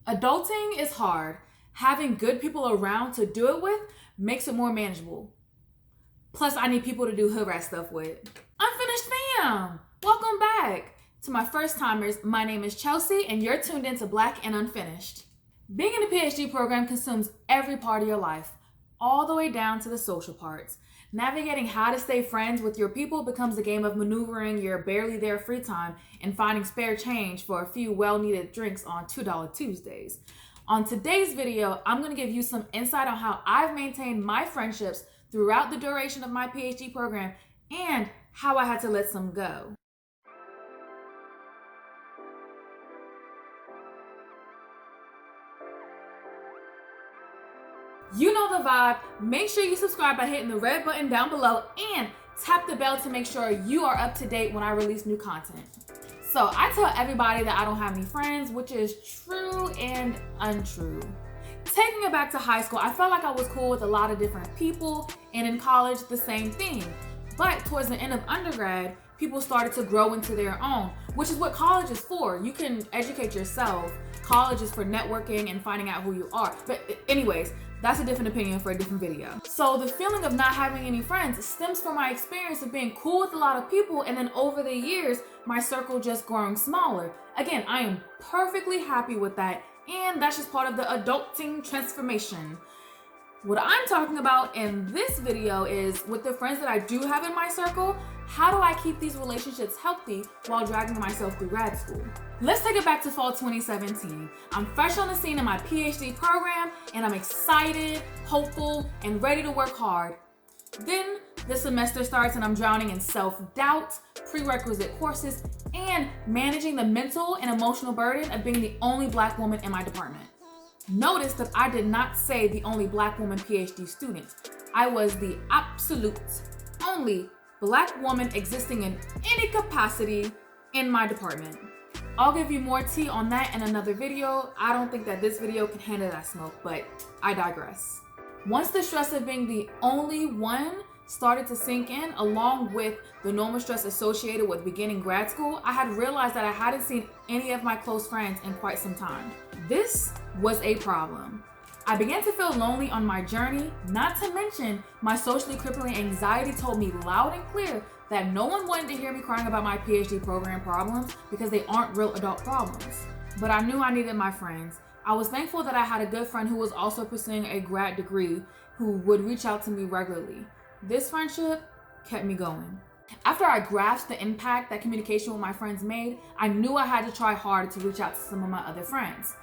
Adulting is hard. Having good people around to do it with makes it more manageable. Plus, I need people to do hood rat stuff with. Unfinished fam! Welcome back! To my first timers, my name is Chelsea and you're tuned into Black and Unfinished. Being in a PhD program consumes every part of your life, all the way down to the social parts. Navigating how to stay friends with your people becomes a game of maneuvering your barely there free time and finding spare change for a few well-needed drinks on $2 Tuesdays. On today's video, I'm going to give you some insight on how I've maintained my friendships throughout the duration of my PhD program and how I had to let some go. You know the vibe. Make sure you subscribe by hitting the red button down below and tap the bell to make sure you are up to date when I release new content. So I tell everybody that I don't have any friends, which is true and untrue. Taking it back to high school, I felt like I was cool with a lot of different people, and in college, the same thing. But towards the end of undergrad, people started to grow into their own, which is what college is for. You can educate yourself. College is for networking and finding out who you are. But anyways, that's a different opinion for a different video. So the feeling of not having any friends stems from my experience of being cool with a lot of people, and then over the years, my circle just growing smaller. Again, I am perfectly happy with that, and that's just part of the adulting transformation. What I'm talking about in this video is, with the friends that I do have in my circle, how do I keep these relationships healthy while dragging myself through grad school? Let's take it back to fall 2017. I'm fresh on the scene in my PhD program, and I'm excited, hopeful, and ready to work hard. Then the semester starts and I'm drowning in self-doubt, prerequisite courses, and managing the mental and emotional burden of being the only Black woman in my department. Notice that I did not say the only Black woman PhD student. I was the absolute only Black woman existing in any capacity in my department. I'll give you more tea on that in another video. I don't think that this video can handle that smoke, but I digress. Once the stress of being the only one started to sink in, along with the normal stress associated with beginning grad school, I had realized that I hadn't seen any of my close friends in quite some time. This was a problem. I began to feel lonely on my journey, not to mention my socially crippling anxiety told me loud and clear that no one wanted to hear me crying about my PhD program problems because they aren't real adult problems. But I knew I needed my friends. I was thankful that I had a good friend who was also pursuing a grad degree who would reach out to me regularly. This friendship kept me going. After I grasped the impact that communication with my friends made, I knew I had to try hard to reach out to some of my other friends.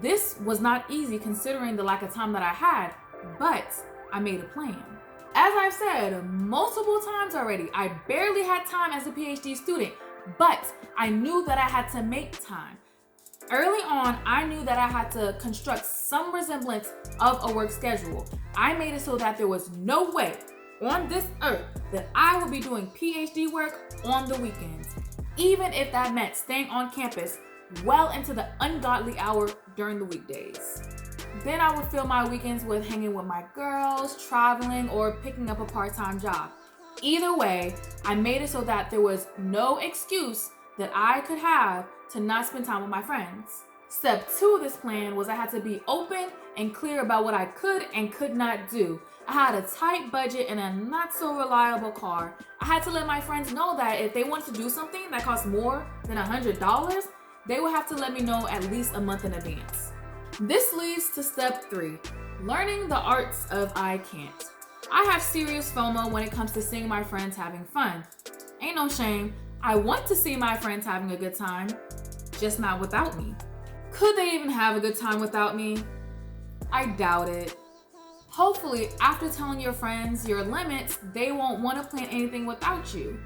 This was not easy considering the lack of time that I had, but I made a plan. As I've said multiple times already, I barely had time as a PhD student, but I knew that I had to make time. Early on, I knew that I had to construct some resemblance of a work schedule. I made it so that there was no way on this earth that I would be doing PhD work on the weekends, even if that meant staying on campus well into the ungodly hour during the weekdays. Then I would fill my weekends with hanging with my girls, traveling, or picking up a part-time job. Either way, I made it so that there was no excuse that I could have to not spend time with my friends. Step 2 of this plan was I had to be open and clear about what I could and could not do. I had a tight budget and a not so reliable car. I had to let my friends know that if they wanted to do something that cost more than $100, they would have to let me know at least a month in advance. This leads to step 3, learning the arts of I can't. I have serious FOMO when it comes to seeing my friends having fun. Ain't no shame. I want to see my friends having a good time, just not without me. Could they even have a good time without me? I doubt it. Hopefully, after telling your friends your limits, they won't want to plan anything without you.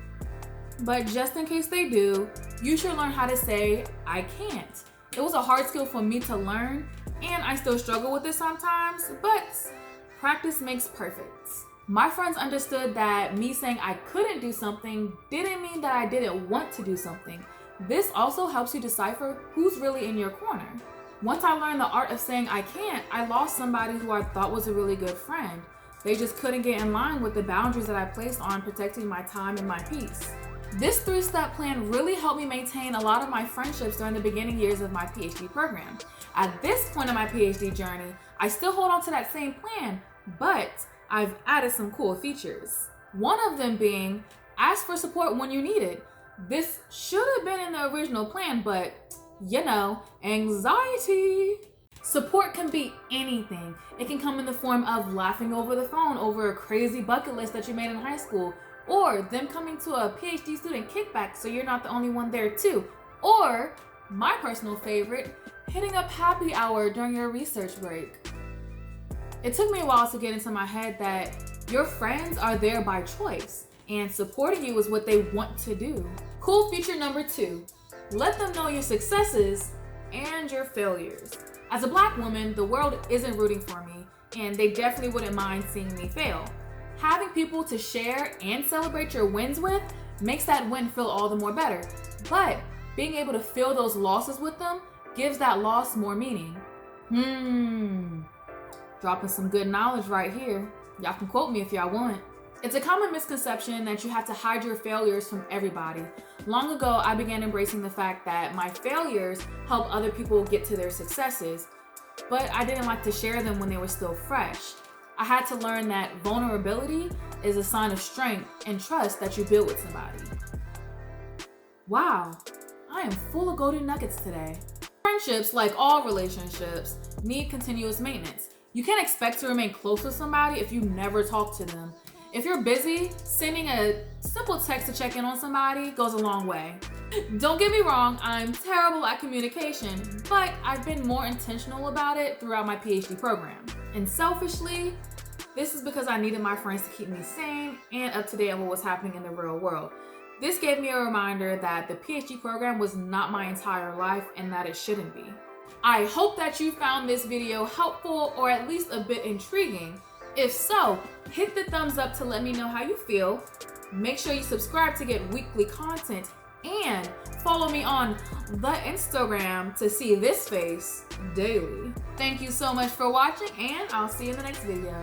But just in case they do, you should learn how to say, I can't. It was a hard skill for me to learn, and I still struggle with it sometimes, but practice makes perfect. My friends understood that me saying I couldn't do something didn't mean that I didn't want to do something. This also helps you decipher who's really in your corner. Once I learned the art of saying I can't, I lost somebody who I thought was a really good friend. They just couldn't get in line with the boundaries that I placed on protecting my time and my peace. This 3-step plan really helped me maintain a lot of my friendships during the beginning years of my PhD program. At this point in my PhD journey, I still hold on to that same plan, but I've added some cool features. One of them being, ask for support when you need it. This should have been in the original plan, but you know, anxiety. Support can be anything. It can come in the form of laughing over the phone over a crazy bucket list that you made in high school, or them coming to a PhD student kickback so you're not the only one there too, or my personal favorite, hitting up happy hour during your research break. It took me a while to get into my head that your friends are there by choice and supporting you is what they want to do. Cool feature number 2, let them know your successes and your failures. As a Black woman, the world isn't rooting for me, and they definitely wouldn't mind seeing me fail. Having people to share and celebrate your wins with makes that win feel all the more better. But being able to feel those losses with them gives that loss more meaning. Dropping some good knowledge right here. Y'all can quote me if y'all want. It's a common misconception that you have to hide your failures from everybody. Long ago, I began embracing the fact that my failures help other people get to their successes, but I didn't like to share them when they were still fresh. I had to learn that vulnerability is a sign of strength and trust that you build with somebody. Wow, I am full of golden nuggets today. Friendships, like all relationships, need continuous maintenance. You can't expect to remain close with somebody if you never talk to them. If you're busy, sending a simple text to check in on somebody goes a long way. Don't get me wrong, I'm terrible at communication, but I've been more intentional about it throughout my PhD program. And selfishly, this is because I needed my friends to keep me sane and up to date on what was happening in the real world. This gave me a reminder that the PhD program was not my entire life and that it shouldn't be. I hope that you found this video helpful or at least a bit intriguing. If so, hit the thumbs up to let me know how you feel. Make sure you subscribe to get weekly content and follow me on the Instagram to see this face daily. Thank you so much for watching and I'll see you in the next video.